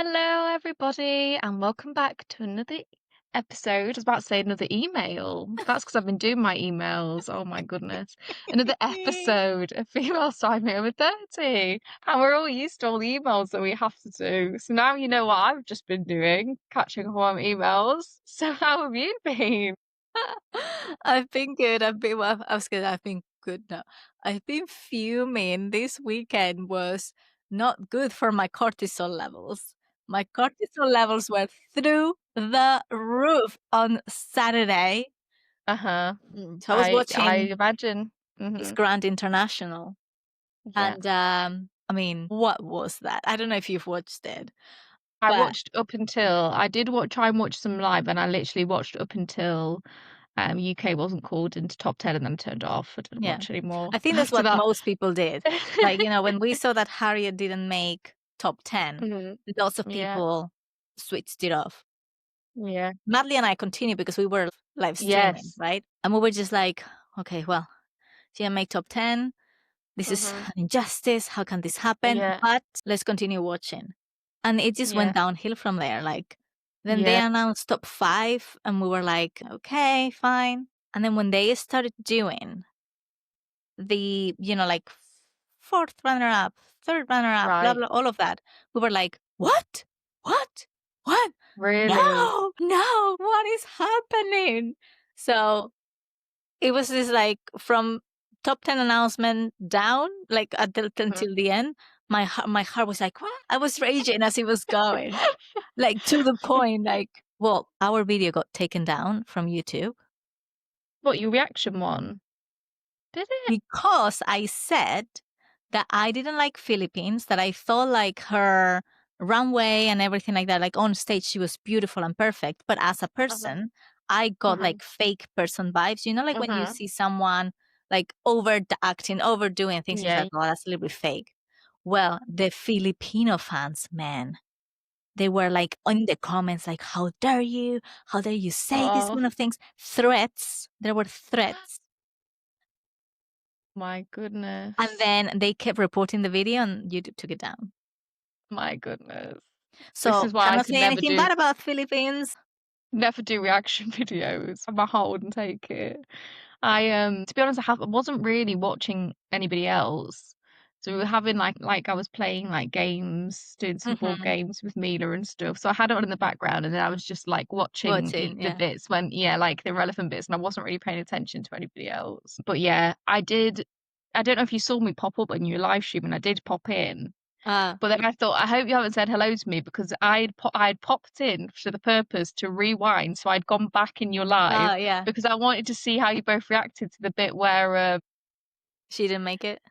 Hello, everybody, and welcome back to another episode. I was about to say another email. That's because I've been doing my emails. Oh my goodness. Another episode of Female Striving Over 30. And we're all used to all the emails that we have to do. So now you know what I've just been doing, catching up on emails. So how have you been? I've been good. I've been good now. I've been fuming. This weekend was not good for my cortisol levels. My cortisol levels were through the roof on Saturday. Uh-huh. So I was I watching imagine. Miss Mm-hmm. Grand International. Yeah. And I mean, what was that? I don't know if you've watched it, I but watched up until I did try and watch some live, and I literally watched up until UK wasn't called into top 10, and then turned it off. I didn't yeah, watch anymore I think that's after what that. most people did. Like, when we saw that Harriet didn't make top 10, Mhm. lots of Yeah, people switched it off. yeah, Madly and I continued because we were live streaming, yes. right? And we were just like, okay, well, she didn't make top 10. This is Mhm. an injustice. How can this happen? Yeah, But let's continue watching. And it just yeah, went downhill from there. Like, then they yeah. announced top 5, and we were like, okay, fine. And then when they started doing the, like fourth runner up, third runner up, blah, Right. blah, all of that, we were like, what? What? What? Really? No, no, what is happening? So it was just like from top 10 announcement down, like Mhm. until the end, my heart was like, what? I was raging as it was going, like to the point, like, well, our video got taken down from YouTube What, your reaction one? Did it? because I said that I didn't like Philippines, that I thought like her runway and everything like that, like on stage, she was beautiful and perfect. But as a Uh-huh. person, I got Mhm. like fake person vibes, like when you Mhm. see someone like overacting, overdoing things, it's Yeah. like, oh, that's a little bit fake. Well, the Filipino fans, man, they were like in the comments, like, how dare you? How dare you say these Oh kind of things? Threats. There were threats. my And goodness. then they kept reporting the video and YouTube took it down. My goodness. This So is why I cannot could say anything bad about Philippines. never do reaction videos. My heart wouldn't take it. I to be honest, I wasn't really watching anybody else. So we were having like I was playing like games, doing some board Mhm. games with Mila and stuff. So I had it on in the background, and then I was just like watching Watching, the yeah. bits when like the relevant bits, and I wasn't really paying attention to anybody else. But yeah, I did. I don't know if you saw me pop up when you were live streaming. I did pop in, Ah, but then I thought, I hope you haven't said hello to me, because I'd popped in for the purpose to rewind, so I'd gone back in your live yeah. because I wanted to see how you both reacted to the bit where She didn't make it?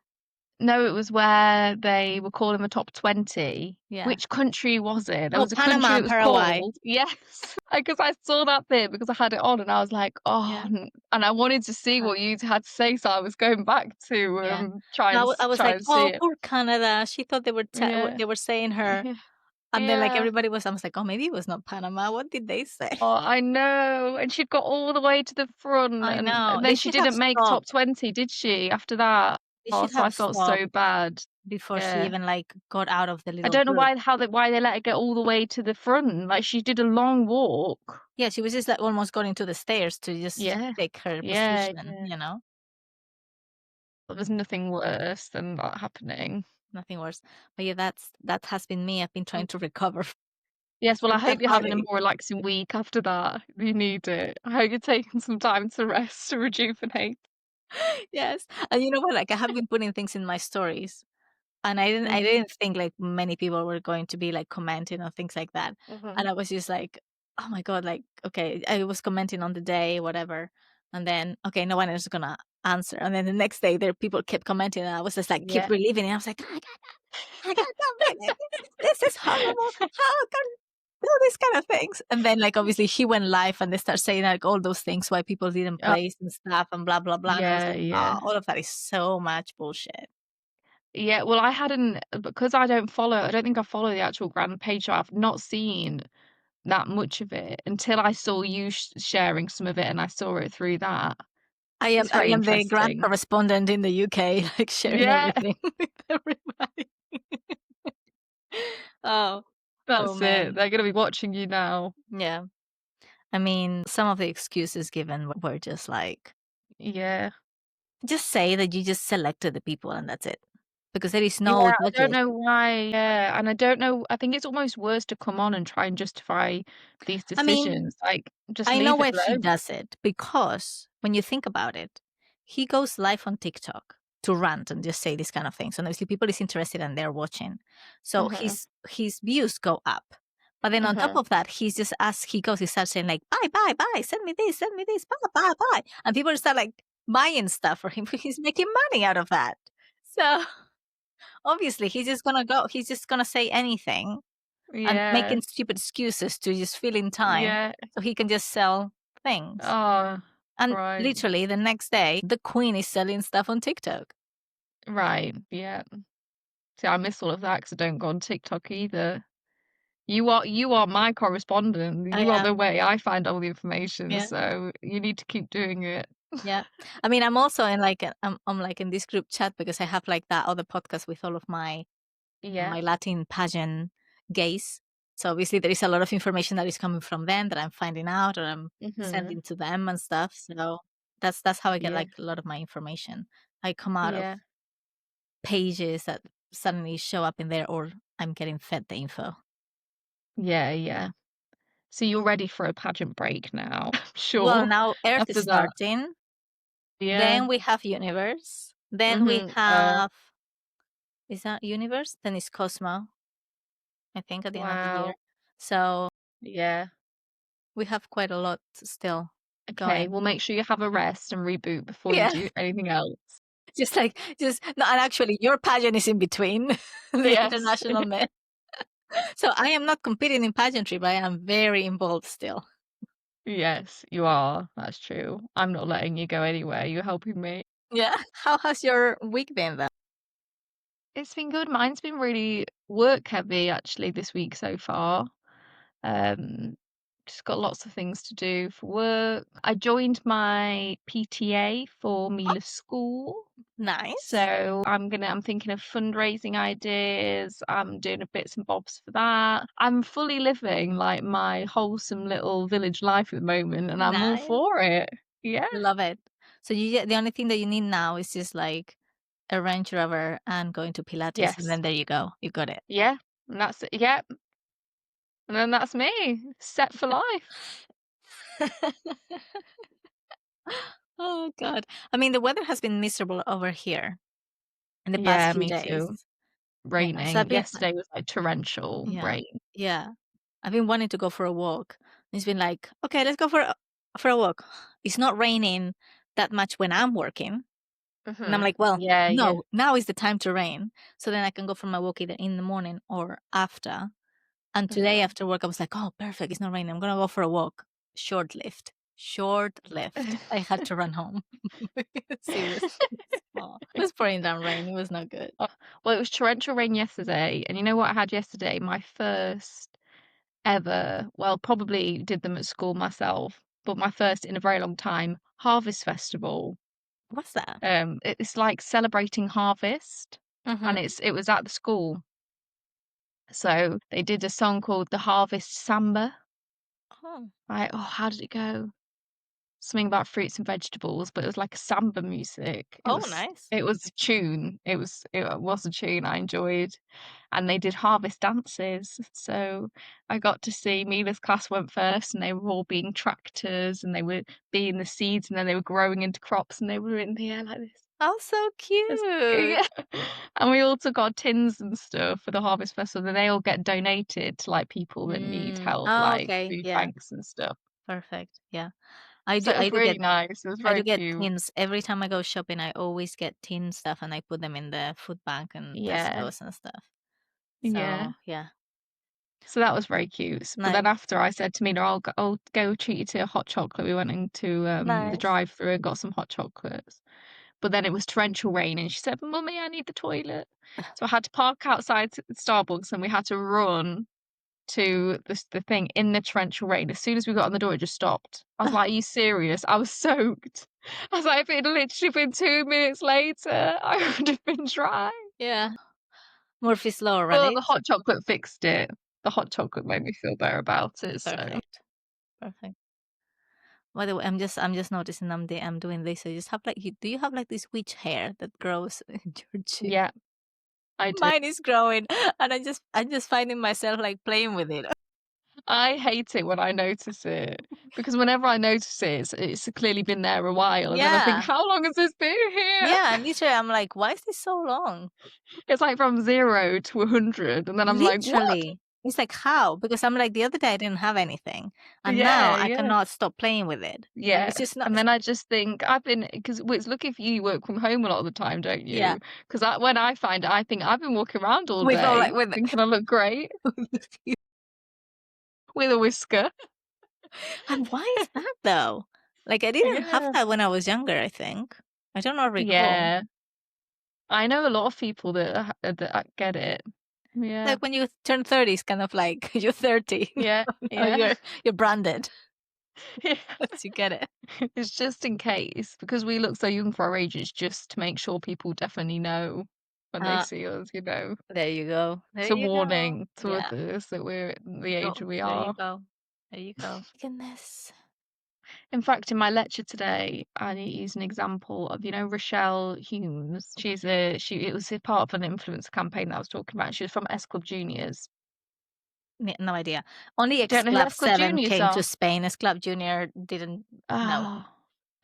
no, it was where they were calling the top 20. Yeah. Which country was it? There Oh, was a country Panama it and was Paraguay. called. Yes, because I saw that bit because I had it on, and I was like, oh, Yeah. and I wanted to see Huh. what you had to say, so I was going back to Yeah. try No, and I was try like, and see "Oh, it. poor Canada." She thought Yeah, they were saying her, yeah, and then, like, yeah. everybody was I was like, "Oh, maybe it was not Panama. What did they say?" Oh, I know, and she'd got all the way to the front, I know. and They then she should have didn't make top stopped. 20, did she, after that? They Oh, should so I have felt so stopped bad. before she Yeah. even, like, got out of the I little don't know group. why they let her get all the way to the front, like, she did a long walk. Yeah, she was just, like, almost going to the stairs to just Yeah. take her Yeah, position, yeah. you know? But there's nothing worse than that happening. Nothing worse. But yeah, that has been me. I've been trying to recover Yes, well, I from that hope you're having a holiday. more relaxing week after that. You need it. I hope you're taking some time to rest, to rejuvenate. Yes, and you know what? Like, I have been putting things in my stories, and I Mhm, didn't think, like, many people were going to be, like, commenting on things like that, mhm. and I was just like, "Oh my god," like, okay, I was commenting on the day, whatever, and then, okay, no one is gonna answer, and then the next day, there people kept commenting, and I was just, like, keep Yeah. reliving it. I was like, I can't believe it. This is horrible. How can do these kind of things?" And then, like, obviously she went live and they start saying, like, all those things why people didn't Oh, place and stuff and blah, blah, blah, and I was yeah, like, "Oh, yeah. all of that is so much bullshit." Yeah, well, I hadn't, because I don't think I follow the actual grand page, so I've not seen that much of it until I saw you sharing some of it, and I saw it through that. It's I very am the grand interesting. correspondent in the UK, like, sharing Yeah. everything with everybody. Oh. Oh, That's it. man. They're gonna be watching you now. Yeah. I mean, some of the excuses given were just like, Yeah. just say that you just selected the people and that's it. Because there is Yeah, no I don't judges. know why, yeah, and I don't know, I think it's almost worse to come on and try and justify these I mean, decisions, like, just I know leave it why he alone. does it because when you think about it, he goes live on TikTok to rant and just say these kind of things. And obviously people is interested and they're watching. So Uh-huh, his views go up. But then on top uh-huh. of that, he's just as he goes, he starts saying like, buy, send me this, buy. And people start like buying stuff for him. He's making money out of that. So obviously he's just gonna say anything and Yeah, making stupid excuses to just fill in time yeah. so he can just sell things. Oh, And right, literally the next day, the queen is selling stuff on TikTok. right, yeah. See, I miss all of that because I don't go on TikTok either. You are my correspondent. Oh, You are yeah, the way I find all the information, yeah, so you need to keep doing it. yeah. I mean, I'm also in like I'm like in this group chat because I have like that other podcast with all of Yeah. my Latin pageant gays. So obviously there is a lot of information that is coming from them that I'm finding out or I'm Mhm. sending to them and stuff. So that's how I get Yeah, like a lot of my information. I come out of yeah. pages that suddenly show up in there or I'm getting fed the info. Yeah, yeah. So you're ready for a pageant break now, I'm Well, sure, now Earth is after that. starting. Yeah. Then we have Universe. Then we Mhm. have is that Universe? Then it's Cosmo, I think, at the end of the year. Wow. So Yeah. we have quite a lot still Okay, going. well, make sure you have a rest and reboot before you Yeah, do anything else. just like just no, and actually, your pageant is in between the Yes. international men. So I am not competing in pageantry, but I am very involved still. Yes, you are. That's true. I'm not letting you go anywhere. You're helping me. Yeah. How has your week been then? It's been good. Mine's been really work heavy actually this week so far. Um, just got lots of things to do for work. I joined my PTA for Oh, Mila's school. nice. So I'm thinking of fundraising ideas. I'm doing a bits and bobs for that. I'm fully living like my wholesome little village life at the moment, and I'm all Nice. for it. Yeah. Love it. So the only thing that you need now is just like a Range Rover and going to Pilates, and Yes. then there you go. You got it. Yeah. And that's it. Yeah. And then that's me, set for life. Oh god. I mean, the weather has been miserable over here in the past Yeah, few me days. too. So Raining. I've been Yesterday was like torrential yeah. rain. Yeah. I've been wanting to go for a walk. It's been like, "Okay, let's go for a walk." It's not raining that much when I'm working, and I'm Hmm. like, "Well, Yeah, yeah. no, now is the time to rain." So then I can go for my walk either in the morning or after. And today Hmm. after work, I was like, "Oh, perfect. It's not raining. I'm gonna go for a walk." Short-lived. Short-lived. I had to run home. Seriously. Oh, it was pouring down rain. It was not good. Oh, well, it was torrential rain yesterday, and you know what I had yesterday? My first ever, well, probably did them at school myself, but my first in a very long time, harvest festival. What's that? It's like celebrating harvest, and Mhm. it was at the school. So they did a song called the Harvest Samba. Oh. Right? Oh, how did it go? Something about fruits and vegetables, but it was like a samba music. It Oh, was nice. it was a tune. It was a tune I enjoyed. And they did harvest dances. So I got to see Mila's class went first and they were all being tractors and they were being the seeds and then they were growing into crops and they were in the air like this. Oh, so It's- cute. yeah. And we also got tins and stuff for the harvest festival. And they all get donated to like people that need help, Oh, like okay. food Yeah. banks and stuff. Perfect. Yeah. So it I was do really get nice. It was I do very get cute. tins. Every time I go shopping, I always get tin stuff and I put them in the food bank and Yeah. Tesco's and stuff. Yeah. So, yeah. So that was very cute. But Nice. then after I said to Mina, I'll go treat you to a hot chocolate. We went into the Nice. drive-through and got some hot chocolates. But then it was torrential rain and she said, Mummy, I need the toilet. So I had to park outside Starbucks and we had to run to the thing in the torrential rain. As soon as we got on the door, it just stopped. I was like, Are you serious? I was soaked. I was like, if it had literally been 2 minutes later, I would have been dry. Yeah. Murphy's Law, Well, right? the hot chocolate fixed it. the hot chocolate made me feel better about it. So Perfect. By the way, I'm just noticing I'm doing this. So you just have like do you have like this witch hair that grows in your chin? yeah, I do. Mine is growing, and I'm just finding myself like playing with it. I hate it when I notice it because whenever I notice it, it's clearly been there a while, and then I think, Yeah, how long has this been here? yeah. And literally, I'm like, why is this so long? It's like from 0 to 100, and then I'm like, what? Literally, it's like how? Because I'm like the other day I didn't have anything, and now Yeah, I yeah. cannot stop playing with it. Yeah, It's just not. and then I just think I've been because it's lucky for you, you work from home a lot of the time, don't Yeah, you? Because when I find it, I think I've been walking around all with all like day with. thinking I look great with a whisker. And why is that though? Like I didn't have Yeah, that when I was younger. I think I don't know recall. yeah. I know a lot of people that get it. Yeah, Like when you turn 30, it's kind of like you're 30. yeah, Now yeah, you're branded. yeah. Once you get it. It's just in case because we look so young for our age. It's just to make sure people definitely know when they Uh, see us. You know, there you go. There it's a you go. warning to Yeah. others that we're at the age we There you are. go. There you go. Goodness. In fact, in my lecture today, I use an example of, Rochelle Humes. It was a part of an influencer campaign that I was talking about. She was from S Club Juniors. No idea. Only Don't X know who Club S Club 7 Juniors came to are? Spain. X Club Junior didn't know. Ah,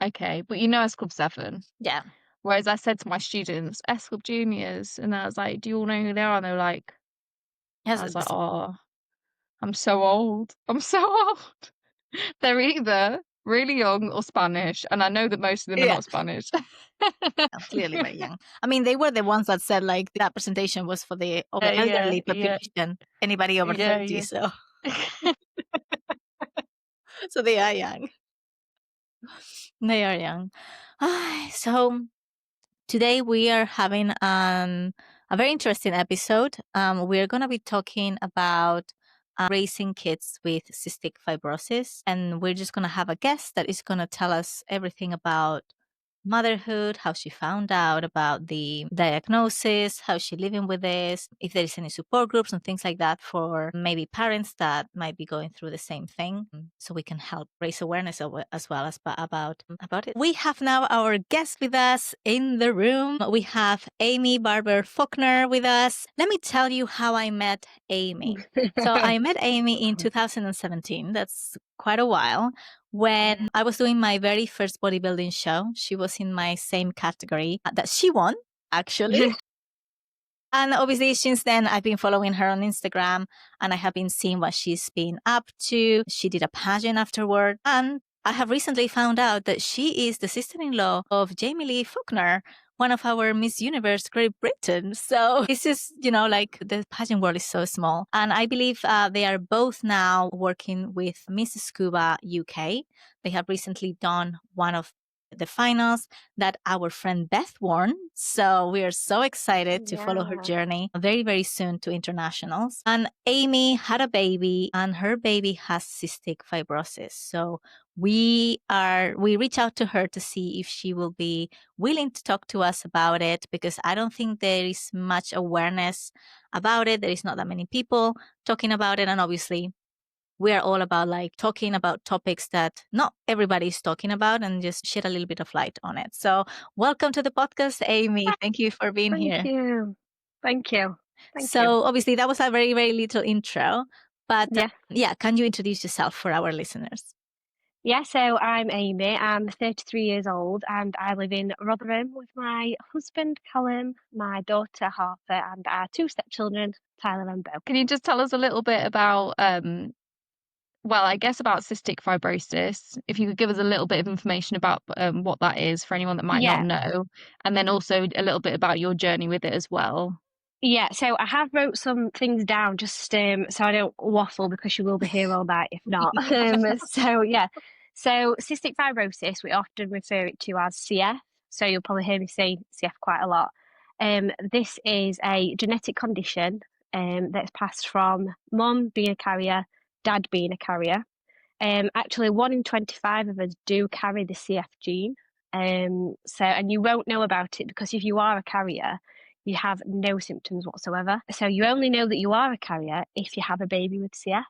okay. But you know S Club 7. Yeah. Whereas I said to my students, S Club Juniors, and I was like, do you all know who they are? And they were like, Yes, I was like, oh, I'm so old. I'm so old. They're either really young or Spanish, and I know that most of them are yeah. not Spanish. Clearly very young. I mean, they were the ones that said like that presentation was for the Yeah, elderly yeah, population, anybody over yeah, 30. yeah. So, so they are young. They are young. So today we are having a very interesting episode. We're going to be talking about raising kids with cystic fibrosis, and we're just going to have a guest that is going to tell us everything about motherhood, how she found out about the diagnosis, how she living with this, if there is any support groups and things like that for maybe parents that might be going through the same thing, so we can help raise awareness as well as about it. We have now our guest with us in the room. We have Aimee Barber-Faulkner with us. Let me tell you how I met Aimee. So I met Aimee in 2017. That's quite a while. When I was doing my very first bodybuilding show, she was in my same category that she won, actually. And obviously, since then, I've been following her on Instagram and I have been seeing what she's been up to. She did a pageant afterward. And I have recently found out that she is the sister in law of Jamie Lee Faulkner, one of our Miss Universe Great Britain. So it's just, like the pageant world is so small. And I believe they are both now working with Miss Scuba UK. They have recently done one of the finals that our friend Beth won. So we are so excited to follow her journey very, very soon to internationals. And Aimee had a baby and her baby has cystic fibrosis. So we reach out to her to see if she will be willing to talk to us about it, because I don't think there is much awareness about it. There is not that many people talking about it. And obviously we are all about like talking about topics that not everybody is talking about and just shed a little bit of light on it. So welcome to the podcast, Aimee. Thank you for being Thank here. you. Thank you. Thank you. So obviously that was a very, very little intro, but Yeah. yeah, can you introduce yourself for our listeners? Yeah, so I'm Aimee. I'm 33 years old and I live in Rotherham with my husband, Callum, my daughter, Harper, and our two stepchildren, Tyler and Beau. Can you just tell us a little bit about, well, I guess about cystic fibrosis, if you could give us a little bit of information about what that is for anyone that might not Yeah. know, and then also a little bit about your journey with it as well. Yeah, so I have wrote some things down just so I don't waffle, because you will be here all night if not. So cystic fibrosis, we often refer it to as CF. So you'll probably hear me say CF quite a lot. This is a genetic condition that's passed from mum being a carrier, dad being a carrier. Actually, 1 in 25 of us do carry the CF gene. And you won't know about it because if you are a carrier, you have no symptoms whatsoever. So you only know that you are a carrier if you have a baby with CF.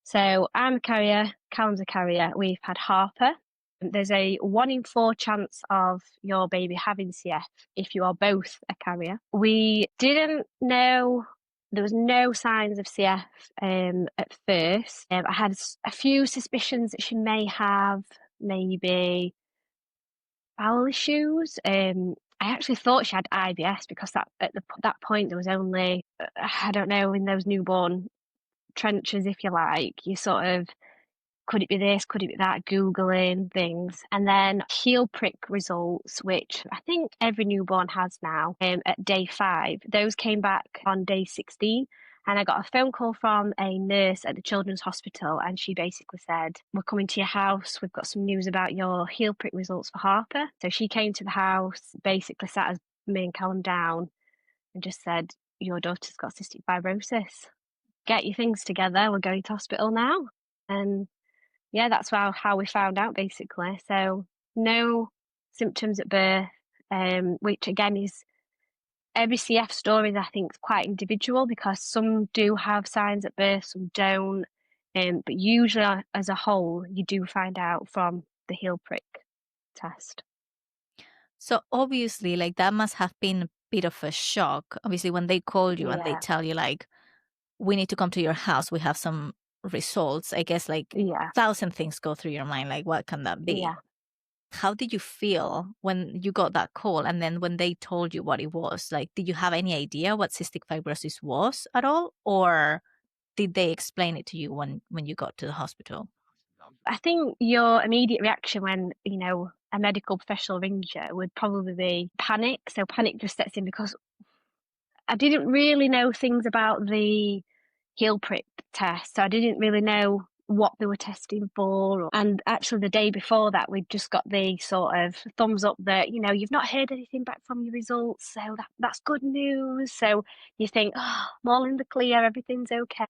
So I'm a carrier, Callum's a carrier, we've had Harper. There's a 1 in 4 chance of your baby having CF if you are both a carrier. We didn't know, there was no signs of CF at first. I had a few suspicions that she may have maybe bowel issues. I actually thought she had IBS because at that point there was only, I don't know, in those newborn trenches, if you like, you sort of, could it be this, could it be that, Googling things. And then heel prick results, which I think every newborn has now, at day 5. Those came back on day 16. And I got a phone call from a nurse at the Children's Hospital, and she basically said, we're coming to your house, we've got some news about your heel prick results for Harper. So she came to the house, basically sat us, me and Callum, down and just said, your daughter's got cystic fibrosis. Get your things together, we're going to hospital now. And yeah, that's how we found out, basically. So no symptoms at birth, which again is, every CF story, I think, is quite individual because some do have signs at birth, some don't. But usually, as a whole, you do find out from the heel prick test. So obviously, like that must have been a bit of a shock. Obviously, when they call you and they Yeah. tell you like, we need to come to your house, we have some results. I guess like Yeah. 1,000 things go through your mind. Like, what can that be? Yeah. How did you feel when you got that call? And then when they told you what it was, like, did you have any idea what cystic fibrosis was at all? Or did they explain it to you when you got to the hospital? I think your immediate reaction when, you know, a medical professional rings you would probably be panic. So panic just sets in because I didn't really know things about the heel prick test. So I didn't really know what they were testing for. And actually the day before that, we'd just got the sort of thumbs up that, you know, you've not heard anything back from your results. So that's good news. So you think, oh, I'm all in the clear, everything's okay.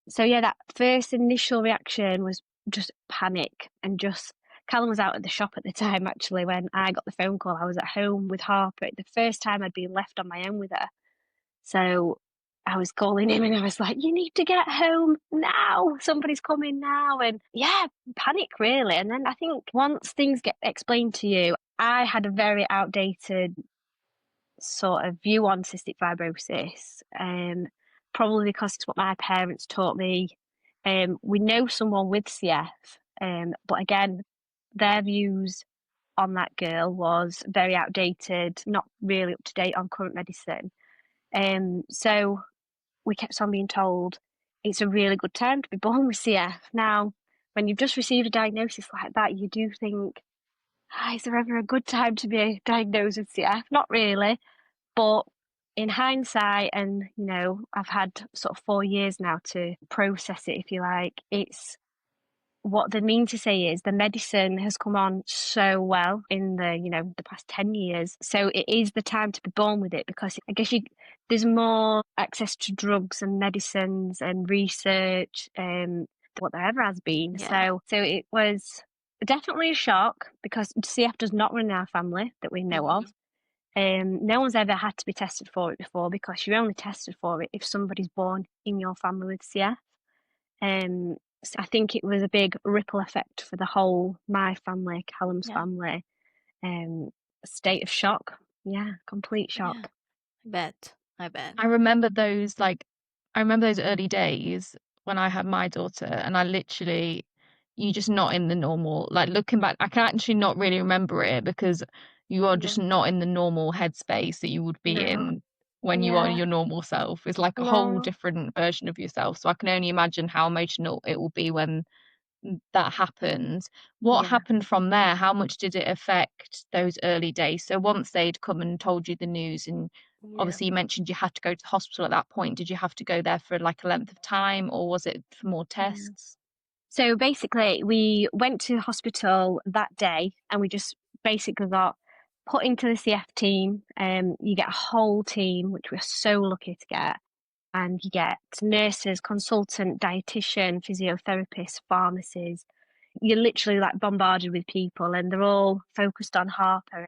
So yeah, that first initial reaction was just panic, and just, Callum was out at the shop at the time, actually, when I got the phone call. I was at home with Harper. The first time I'd been left on my own with her. So I was calling him and I was like, you need to get home now. Somebody's coming now. And yeah, panic really. And then I think once things get explained to you, I had a very outdated sort of view on cystic fibrosis, probably because it's what my parents taught me. We know someone with CF, but again, their views on that girl was very outdated, not really up to date on current medicine. So we kept on being told it's a really good time to be born with CF. Now, when you've just received a diagnosis like that, you do think, is there ever a good time to be diagnosed with CF? Not really. But in hindsight, and you know, I've had sort of 4 years now to process it, if you like, it's, what they mean to say is the medicine has come on so well in the, you know, the past 10 years. So it is the time to be born with it, because I guess there's more access to drugs and medicines and research than what there ever has been. Yeah. So it was definitely a shock, because CF does not run in our family that we know of. No one's ever had to be tested for it before, because you're only tested for it if somebody's born in your family with CF. So I think it was a big ripple effect for the whole, my family, Callum's family. State of shock. Yeah, complete shock. Yeah. I bet. I remember those early days when I had my daughter, and I literally, you're just not in the normal, like looking back, I can actually not really remember it because you are just not in the normal headspace that you would be in when you are your normal self. It's like a whole different version of yourself. So I can only imagine how emotional it will be when that happened. What happened from there? How much did it affect those early days? So once they'd come and told you the news, and obviously you mentioned you had to go to the hospital at that point, did you have to go there for like a length of time, or was it for more tests? So basically, we went to the hospital that day, and we just basically got put into the CF team. You get a whole team, which we're so lucky to get. And you get nurses, consultant, dietitian, physiotherapists, pharmacies. You're literally like bombarded with people, and they're all focused on Harper.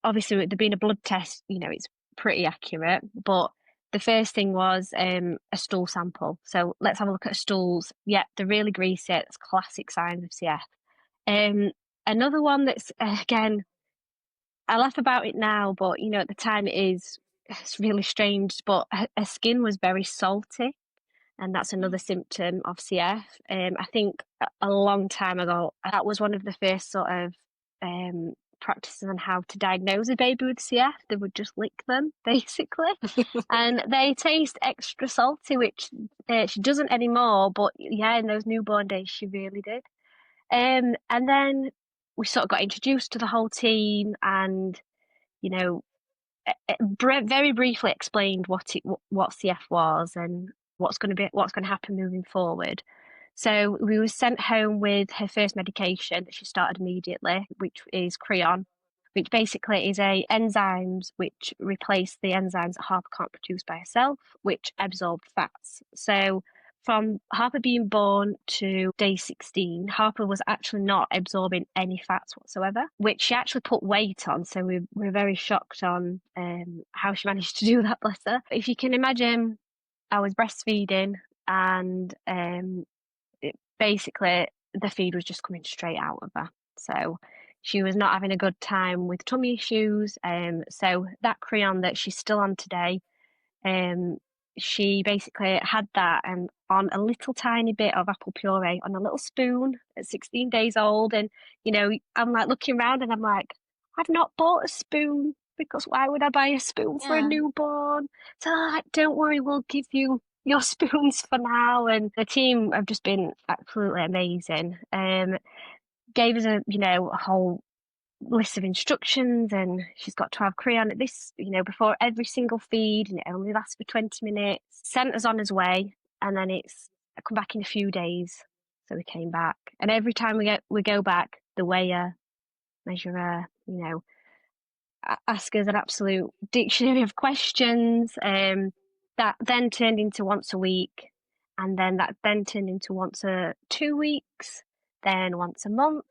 Obviously, with there being a blood test, you know, it's pretty accurate. But the first thing was a stool sample. So let's have a look at stools. Yeah, they're really greasy. It's classic signs of CF. Another one that's, again, I laugh about it now, but at the time it's really strange. But her skin was very salty, and that's another symptom of CF. I think a long time ago, that was one of the first sort of practices on how to diagnose a baby with CF. They would just lick them, basically, and they taste extra salty, which she doesn't anymore. But yeah, in those newborn days, she really did. And then we sort of got introduced to the whole team, and very briefly explained what CF was and what's going to happen moving forward. So we were sent home with her first medication that she started immediately, which is Creon, which basically is enzymes which replace the enzymes that Harper can't produce by herself, which absorb fats. So from Harper being born to day 16, Harper was actually not absorbing any fats whatsoever, which she actually put weight on. So we're very shocked on how she managed to do that, bless her. If you can imagine, I was breastfeeding, and basically the feed was just coming straight out of her. So she was not having a good time with tummy issues. So that Creon that she's still on today, she basically had that and on a little tiny bit of apple puree on a little spoon at 16 days old. And, I'm like looking around and I'm like, I've not bought a spoon, because why would I buy a spoon for a newborn? So like, don't worry, we'll give you your spoons for now. And the team have just been absolutely amazing. Gave us a whole list of instructions, and she's got to have Creon at this, before every single feed, and it only lasts for 20 minutes. Sent us on his way, and then I come back in a few days. So we came back, and every time we go back, the weigher, measurer, ask us an absolute dictionary of questions. That then turned into once a week, and then that then turned into once a 2 weeks, then once a month,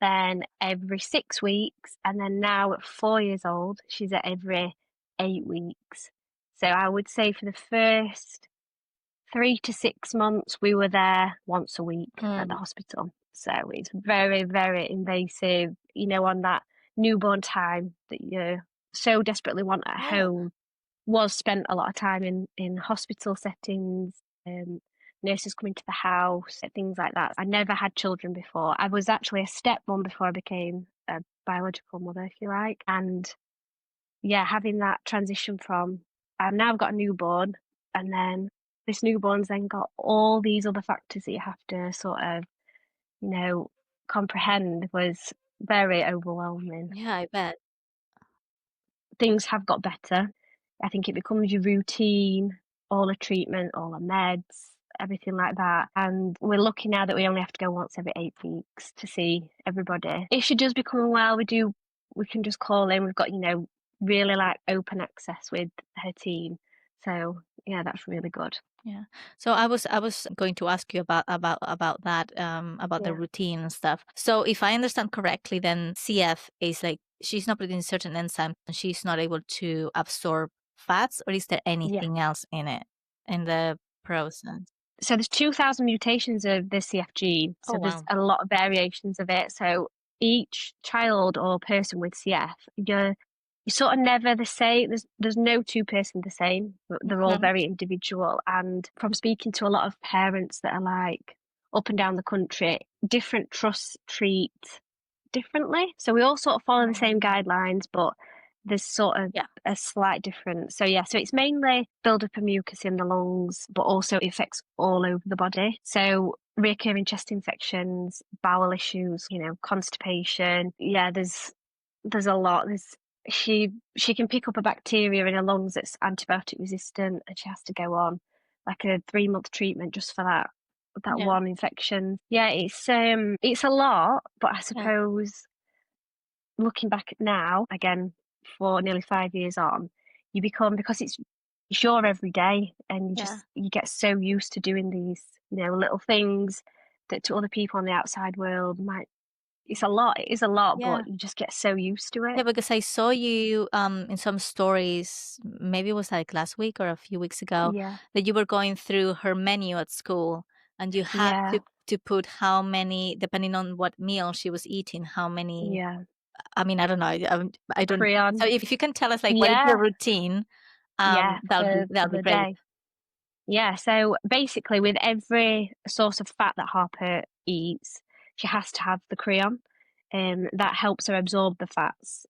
then every 6 weeks, and then now at 4 years old, she's at every 8 weeks. So I would say for the first 3 to 6 months, we were there once a week at the hospital. So it's very, very invasive, on that newborn time that you so desperately want at home. Was spent a lot of time in hospital settings, nurses coming to the house, things like that. I never had children before. I was actually a stepmom before I became a biological mother, if you like. And yeah, having that transition from I've now got a newborn, and then this newborn's then got all these other factors that you have to sort of, comprehend, was very overwhelming. Yeah, I bet. Things have got better. I think it becomes your routine, all the treatment, all the meds, everything like that. And we're lucky now that we only have to go once every 8 weeks to see everybody. If she does become unwell, we can just call in. We've got, really like open access with her team. So yeah, that's really good. Yeah. So I was going to ask you about that, about the Yeah. routine and stuff. So if I understand correctly, then CF is like she's not producing certain enzymes and she's not able to absorb fats, or is there anything else in it, in the process? So there's 2,000 mutations of the CF gene. So there's a lot of variations of it. So each child or person with CF, you're sort of never the same. There's no two persons the same. They're all very individual. And from speaking to a lot of parents that are like up and down the country, different trusts treat differently. So we all sort of follow the same guidelines, but there's sort of a slight difference. So so it's mainly build up of mucus in the lungs, but also it affects all over the body. So recurring chest infections, bowel issues, constipation. Yeah, there's a lot. She can pick up a bacteria in her lungs that's antibiotic resistant, and she has to go on like a 3-month treatment just for that one infection. Yeah, it's a lot, but I suppose looking back now, again, for nearly 5 years on, you become, because it's your every day, and you get so used to doing these, little things that to other people in the outside world might it's a lot. It is a lot, Yeah. but you just get so used to Yeah, it. because I saw you in some stories, maybe it was like last week or a few weeks ago, Yeah, that you were going through her menu at school and you had yeah, to put how many, depending on what meal she was eating, how many. yeah. I mean, I don't know. I don't. So Creon. if you can tell us like what is Yeah, your routine, yeah, for that'll be the great. day. Yeah, so basically with every source of fat that Harper eats, she has to have the Creon. That helps her absorb the fats.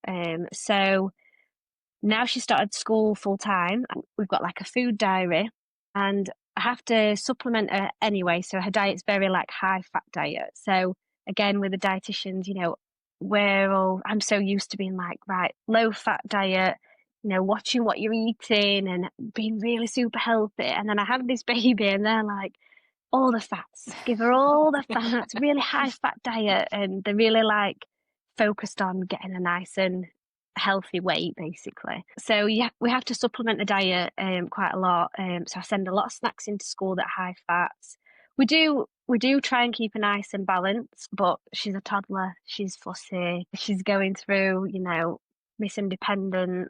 So now she started school full time. We've got like a food diary, and I have to supplement her anyway. So her diet's very like high fat diet. So again, with the dietitians, I'm so used to being like, right, low fat diet, watching what you're eating and being really super healthy. And then I have this baby, and they're like, all the fats, give her all the fats, really high fat diet. And they're really like focused on getting a nice and healthy weight, basically. So yeah, we have to supplement the diet quite a lot. So I send a lot of snacks into school that are high fats. We do try and keep a nice and balanced, but she's a toddler, she's fussy, she's going through, Miss Independent.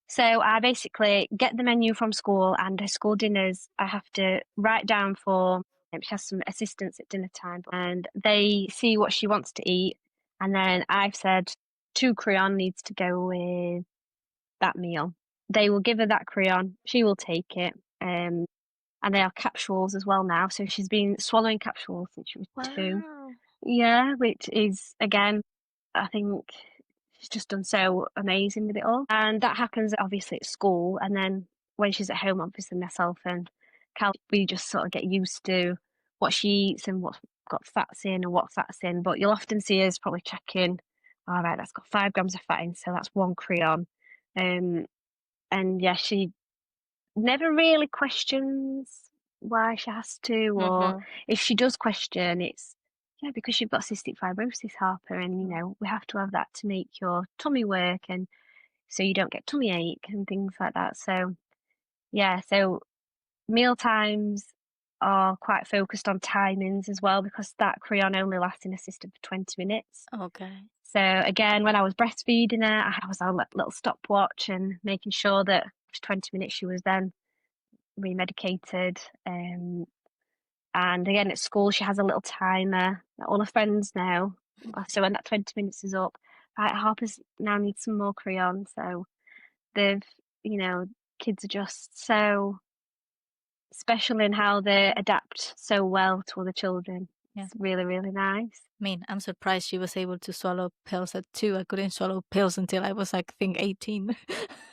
So I basically get the menu from school, and her school dinners I have to write down for. She has some assistants at dinner time, and they see what she wants to eat. And then I've said 2 Creon needs to go with that meal. They will give her that Creon. She will take it. And they are capsules as well now. So she's been swallowing capsules since she was 2. Wow. Yeah, which is, again, I think she's just done so amazing with it all. And that happens obviously at school. And then when she's at home, obviously myself and Cal, we just sort of get used to what she eats and what's got fats in and what fats in. But you'll often see us probably checking, all right, that's got 5 grams of fat in, so that's 1 Creon. And yeah, she never really questions why she has to, or if she does question, it's because you've got cystic fibrosis, Harper, and we have to have that to make your tummy work, and so you don't get tummy ache and things like that. So yeah, so meal times are quite focused on timings as well, because that Creon only lasts in a system for 20 minutes. Okay. So again, when I was breastfeeding her, I was on a little stopwatch and making sure that after 20 minutes she was then remedicated. And again, at school, she has a little timer that all her friends know. So when that 20 minutes is up, right, Harper's now needs some more Creon. So they've, kids are just so special in how they adapt so well to other children. Yeah. It's really, really nice. I mean, I'm surprised she was able to swallow pills at 2. I couldn't swallow pills until I was like, I think 18.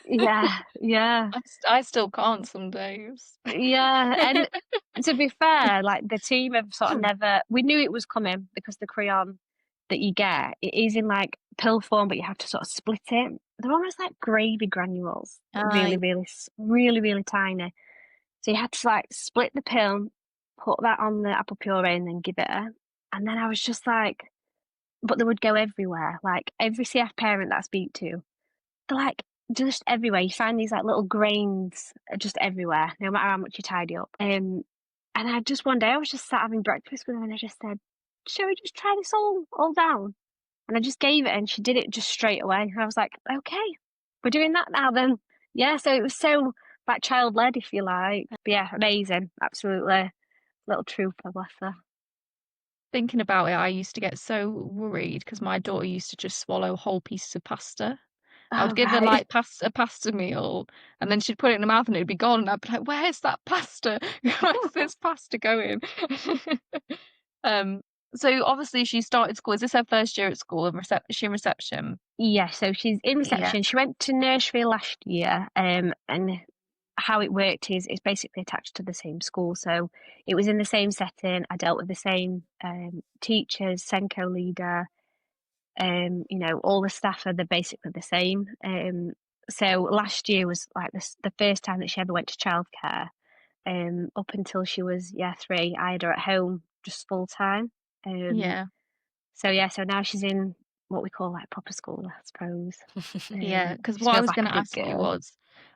Yeah, yeah. I still can't some days. Yeah, and to be fair, like the team have sort of never. We knew it was coming because the Creon that you get, it is in like pill form, but you have to sort of split it. They're almost like gravy granules, really, really, really, really tiny. So you had to like split the pill, put that on the apple puree, and then give it her. And then I was just like, but they would go everywhere. Like every CF parent that I speak to, they're like just everywhere. You find these like little grains just everywhere, no matter how much you tidy up. And I just one day I was just sat having breakfast with her, and I just said, "Shall we just try this all down?" And I just gave it, and she did it just straight away. And I was like, "Okay, we're doing that now then." Yeah, so it was so like child led, if you like. But yeah, amazing, absolutely, little trooper, bless her. Thinking about it, I used to get so worried because my daughter used to just swallow whole pieces of pasta. I would Oh give her right. like a pasta meal, and then she'd put it in her mouth and it'd be gone. And I'd be like, "Where's that pasta? Where's this pasta going?" Um, so obviously she started school. Is this her first year at school? And is she in reception? Yeah, so she's in reception. Yeah. She went to nursery last year, and how it worked is it's basically attached to the same school. So it was in the same setting. I dealt with the same teachers, Senko leader, all the staff are basically the same. So last year was like the first time that she ever went to childcare. Up until she was 3, I had her at home just full time. Yeah. So yeah, so now she's in what we call like proper school, I suppose. Yeah, because She what I feels was like going a to big ask you girl. was,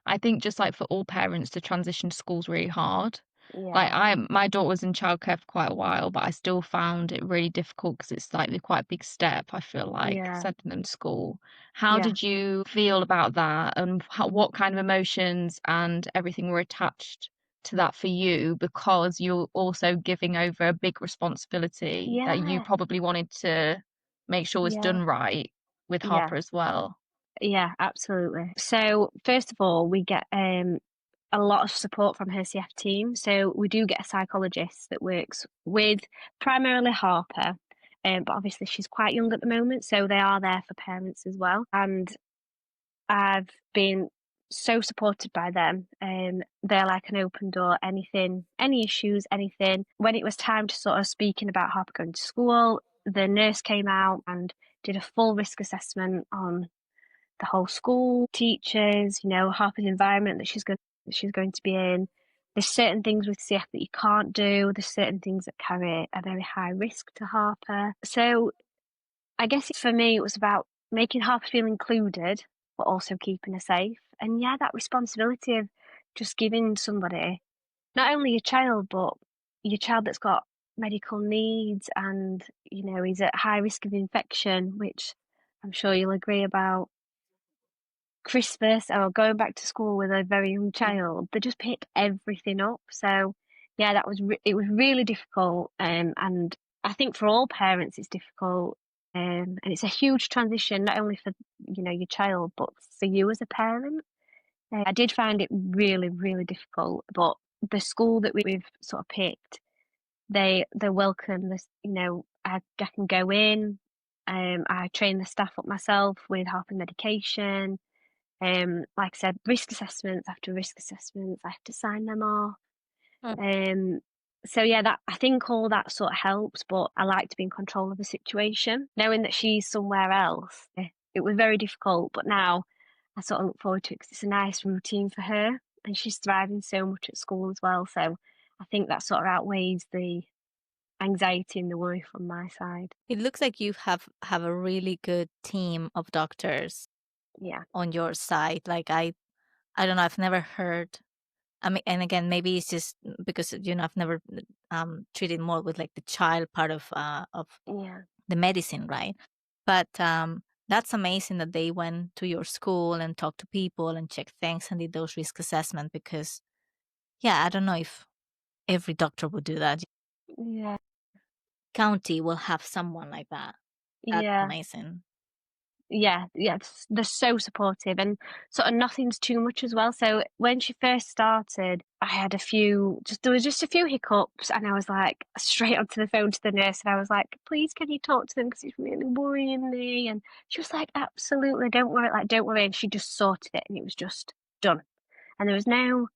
I think just like for all parents to transition to school is really hard. Yeah. My daughter was in childcare for quite a while, but I still found it really difficult because it's slightly quite a big step, I feel like, Yeah. sending them to school. How Yeah. did you feel about that, and what kind of emotions and everything were attached to that for you, because you're also giving over a big responsibility that you Yeah. probably wanted to make sure was Yeah. done right with Yeah. Harper as well? Yeah, absolutely. So first of all, we get a lot of support from her CF team. So we do get a psychologist that works with primarily Harper, but obviously she's quite young at the moment, so they are there for parents as well. And I've been so supported by them. They're like an open door, anything, any issues, anything. When it was time to sort of speaking about Harper going to school, the nurse came out and did a full risk assessment on the whole school, teachers, Harper's environment that she's going to be in. There's certain things with CF that you can't do. There's certain things that carry a very high risk to Harper. So I guess for me, it was about making Harper feel included, but also keeping her safe. And yeah, that responsibility of just giving somebody, not only your child, but your child that's got medical needs and, is at high risk of infection, which I'm sure you'll agree about. Christmas or going back to school with a very young child, they just pick everything up. So yeah, it was really difficult, and I think for all parents it's difficult, and it's a huge transition not only for your child but for you as a parent. I did find it really really difficult, but the school that we've sort of picked, they welcome this. I can go in. I train the staff up myself with Harper medication. Like I said, risk assessments after risk assessments, I have to sign them off. Mm. So yeah, that I think all that sort of helps, but I like to be in control of the situation. Knowing that she's somewhere else, it was very difficult, but now I sort of look forward to it because it's a nice routine for her, and she's thriving so much at school as well. So I think that sort of outweighs the anxiety and the worry from my side. It looks like you have a really good team of doctors Yeah, on your side. Like I don't know, I've never heard. I mean, and again, maybe it's just because I've never treated more with like the child part of yeah, the medicine, right? But that's amazing that they went to your school and talked to people and checked things and did those risk assessment, because yeah, I don't know if every doctor would do that. yeah, County will have someone like that. That's yeah. amazing. Yeah, yeah, they're so supportive, and sort of nothing's too much as well. So when she first started, I had there was just a few hiccups, and I was like straight onto the phone to the nurse, and I was like, please, can you talk to them because it's really worrying me? And she was like, absolutely, don't worry. And she just sorted it, and it was just done. And there was no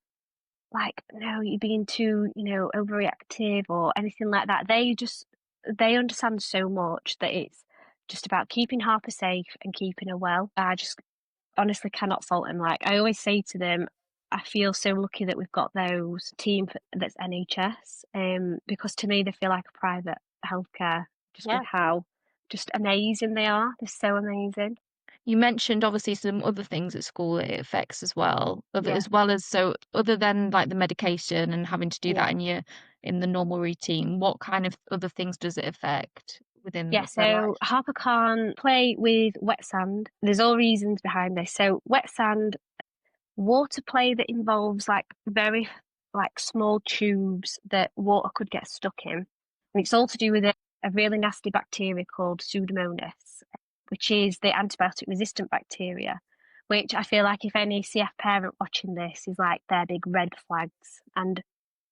like, no, you're being too, overreactive or anything like that. They understand so much that it's just about keeping Harper safe and keeping her well. I just honestly cannot fault them. Like I always say to them, I feel so lucky that we've got those that's NHS, because to me they feel like a private healthcare, just with Yeah. how just amazing they are. They're so amazing. You mentioned obviously some other things at school it affects as well, Yeah, so other than like the medication and having to do yeah. that in the normal routine, what kind of other things does it affect within Yeah, their so life? Harper can't play with wet sand. There's all reasons behind this. So wet sand, water play that involves like very like small tubes that water could get stuck in. And it's all to do with a really nasty bacteria called Pseudomonas, which is the antibiotic resistant bacteria, which I feel like if any CF parent watching this is like their big red flags. And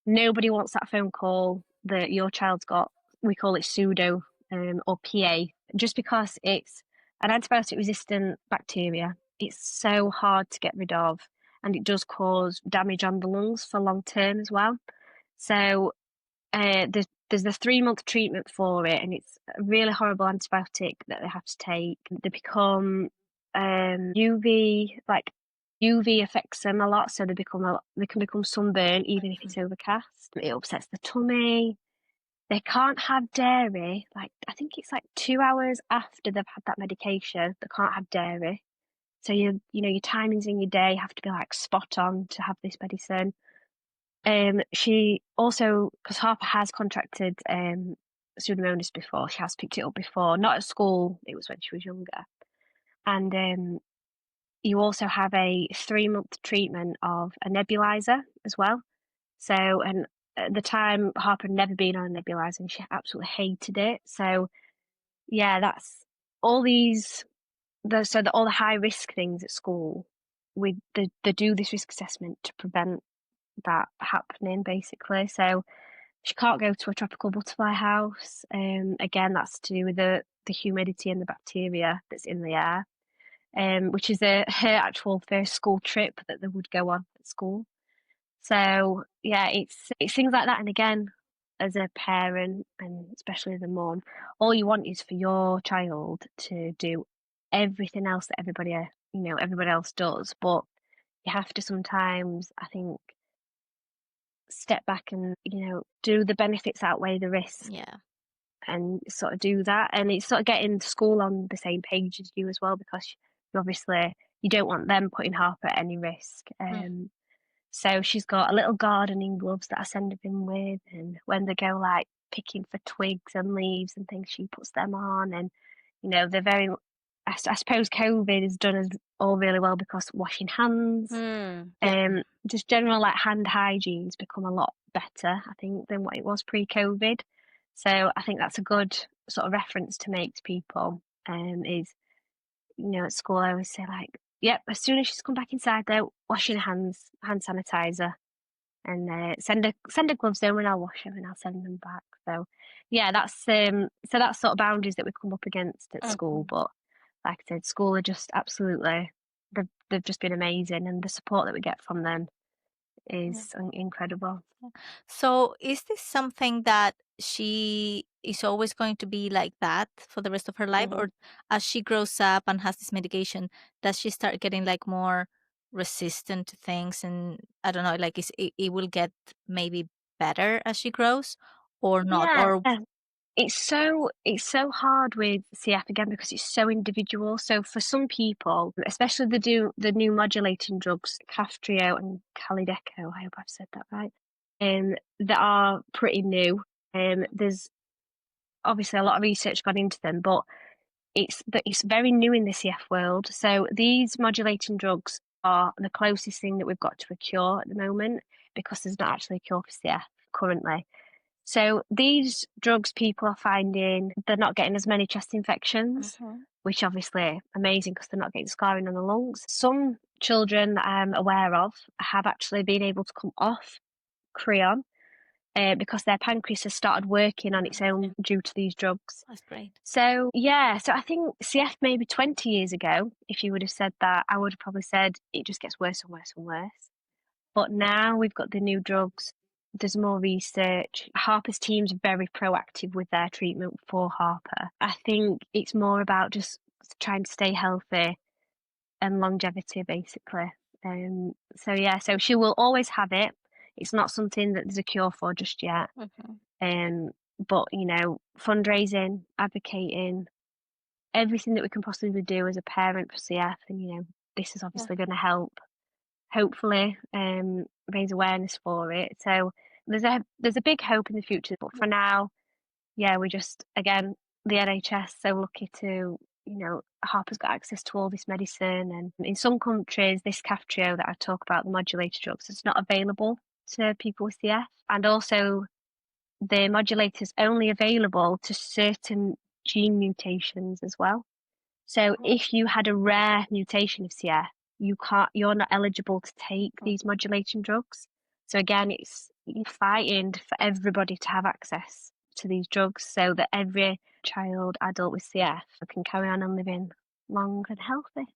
nobody wants that phone call that your child's got. We call it pseudo, or PA, just because it's an antibiotic resistant bacteria. It's so hard to get rid of, and it does cause damage on the lungs for long term as well. So there's the 3-month treatment for it, and it's a really horrible antibiotic that they have to take. They become UV affects them a lot, so they can become sunburned even if it's overcast. It upsets the tummy. They can't have dairy. Like I think it's like 2 hours after they've had that medication, they can't have dairy. So your timings in your day have to be like spot on to have this medicine. she also, because Harper has contracted Pseudomonas before, she has picked it up before, not at school, it was when she was younger. And you also have a 3-month treatment of a nebulizer as well. So, and at the time, Harper had never been on a nebulizer and she absolutely hated it. So, yeah, that's all these, all the high risk things at school, they do this risk assessment to prevent that happening, basically. So, she can't go to a tropical butterfly house. Again, that's to do with the humidity and the bacteria that's in the air. Which is her actual first school trip that they would go on at school. So yeah, it's things like that. And again, as a parent and especially as a mum, all you want is for your child to do everything else that everybody else does. But you have to sometimes, I think, step back and do the benefits outweigh the risks. Yeah. And sort of do that, and it's sort of getting school on the same page as you as well, because obviously you don't want them putting Harper at any risk. So she's got a little gardening gloves that I send her in with, and when they go like picking for twigs and leaves and things, she puts them on. And they're very, I suppose COVID has done us all really well because washing hands, just general like hand hygiene's become a lot better, I think, than what it was pre-COVID. So I think that's a good sort of reference to make to people. Is at school I always say like, yep, as soon as she's come back inside though, washing her hands, hand sanitizer, and send her gloves in when I'll wash them and I'll send them back. So yeah, that's sort of boundaries that we come up against at school. But like I said, school are just absolutely, they've just been amazing, and the support that we get from them is incredible. So is this something that she is always going to be like that for the rest of her life? Or as she grows up and has this medication, does she start getting like more resistant to things? And I don't know, like it will get maybe better as she grows or not? Yeah, Or it's so hard with CF again because it's so individual. So for some people, especially the new modulating drugs, Kaftrio and Kalydeco, I hope I've said that right, that are pretty new. There's obviously a lot of research gone into them, but it's very new in the CF world. So these modulating drugs are the closest thing that we've got to a cure at the moment, because there's not actually a cure for CF currently. So these drugs, people are finding they're not getting as many chest infections, which obviously amazing because they're not getting scarring on the lungs. Some children that I'm aware of have actually been able to come off Creon because their pancreas has started working on its own due to these drugs. that's great. So yeah, so I think CF maybe 20 years ago, if you would have said that, I would have probably said it just gets worse and worse and worse. But now we've got the new drugs. There's more research. Harper's team's very proactive with their treatment for Harper. I think it's more about just trying to stay healthy and longevity, basically. So yeah, so she will always have it. It's not something that there's a cure for just yet. But fundraising, advocating, everything that we can possibly do as a parent for CF, and this is obviously going to help. Hopefully, raise awareness for it. So there's a big hope in the future. But for now, yeah, we're just, again, the NHS so lucky to, Harper's got access to all this medicine, and in some countries, this Kaftrio that I talk about, the modulator drugs, it's not available to people with CF, and also the modulator's only available to certain gene mutations as well. So if you had a rare mutation of CF, you're not eligible to take these modulating drugs. So again, you're fighting for everybody to have access to these drugs so that every child, adult with CF can carry on and living long and healthy.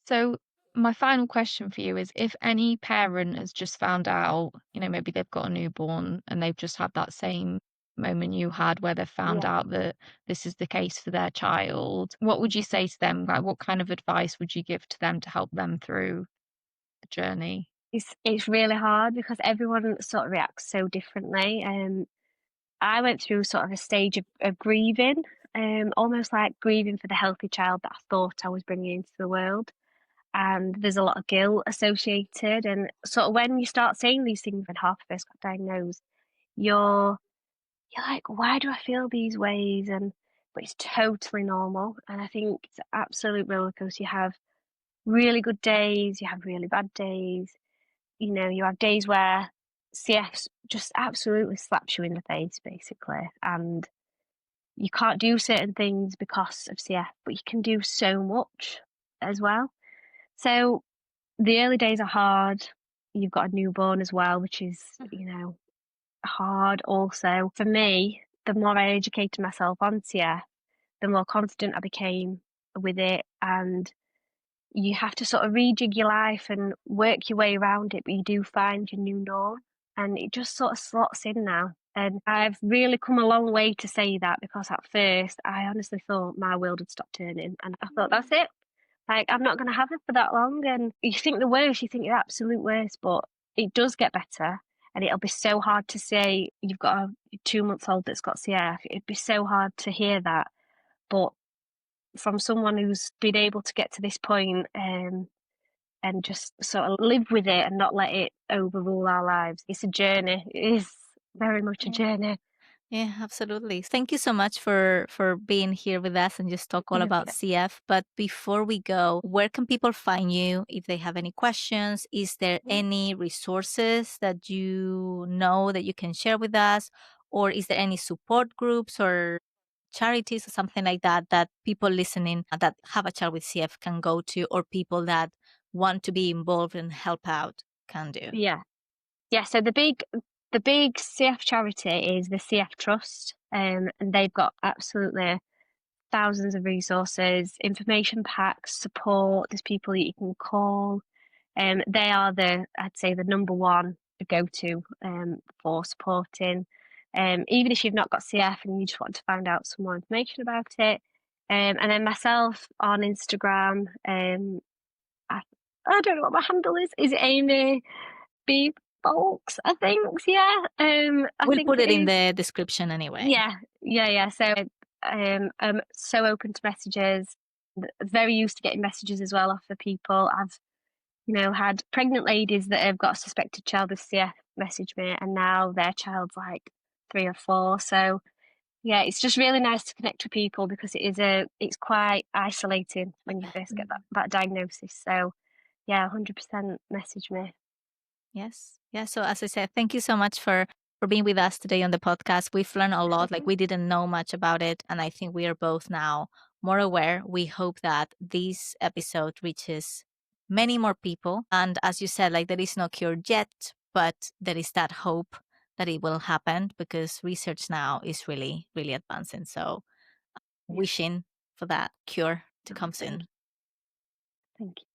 So my final question for you is, if any parent has just found out, maybe they've got a newborn and they've just had that same moment you had where they found out that this is the case for their child, what would you say to them? Like, what kind of advice would you give to them to help them through the journey? It's really hard because everyone sort of reacts so differently. I went through sort of a stage of grieving, almost like grieving for the healthy child that I thought I was bringing into the world. and there's a lot of guilt associated. And sort of when you start saying these things when Harper first got diagnosed, you're like, why do I feel these ways? But it's totally normal. And I think it's an absolute rollercoaster. You have really good days, you have really bad days. You have days where CF just absolutely slaps you in the face, basically, and you can't do certain things because of CF, but you can do so much as well. So the early days are hard. You've got a newborn as well, which is, hard also. For me, the more I educated myself on CF, the more confident I became with it. And you have to sort of rejig your life and work your way around it, but you do find your new norm. And it just sort of slots in now. And I've really come a long way to say that, because at first I honestly thought my world had stopped turning. And I thought, that's it. Like, I'm not going to have it for that long. And you think the worst, you think the absolute worst, but it does get better. And it'll be so hard to say you've got a 2-month-old that's got CF. It'd be so hard to hear that. But from someone who's been able to get to this point, and just sort of live with it and not let it overrule our lives. It's a journey. It is very much a journey. Yeah, absolutely. Thank you so much for being here with us and just talk all about CF. But before we go, where can people find you if they have any questions? Is there any resources that you know that you can share with us? Or is there any support groups or charities or something like that that people listening that have a child with CF can go to, or people that want to be involved and help out can do? Yeah. So the big CF charity is the CF Trust, and they've got absolutely thousands of resources, information packs, support. There's people that you can call. They are I'd say the number one go-to for supporting. Even if you've not got CF and you just want to find out some more information about it. And then myself on Instagram, I don't know what my handle is. Is it Aimee Barber-Faulkner? I think, yeah. We'll put it in the description anyway. Yeah. So I'm so open to messages. Very used to getting messages as well off of people. I've had pregnant ladies that have got a suspected child with CF message me, and now their child's like 3 or 4. So yeah, it's just really nice to connect with people, because it's quite isolating when you first get that diagnosis. So yeah, 100% message me. Yes. Yeah. So as I said, thank you so much for being with us today on the podcast. We've learned a lot. Like, we didn't know much about it. And I think we are both now more aware. We hope that this episode reaches many more people. And as you said, like, there is no cure yet, but there is that hope that it will happen, because research now is really, really advancing. So wishing for that cure to come soon. Thank you.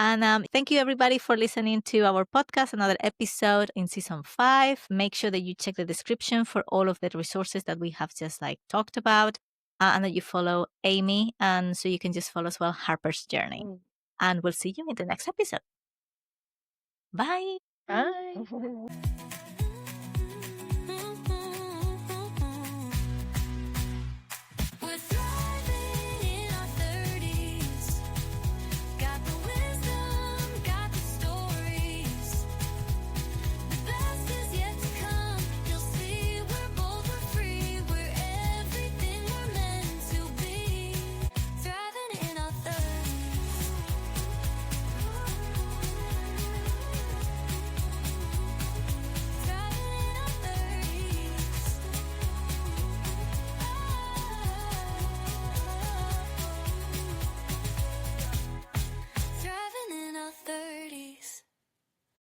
And thank you, everybody, for listening to our podcast, another episode in season 5. Make sure that you check the description for all of the resources that we have just talked about, and that you follow Aimee, and so you can just follow as well Harper's journey. And we'll see you in the next episode. Bye. Bye.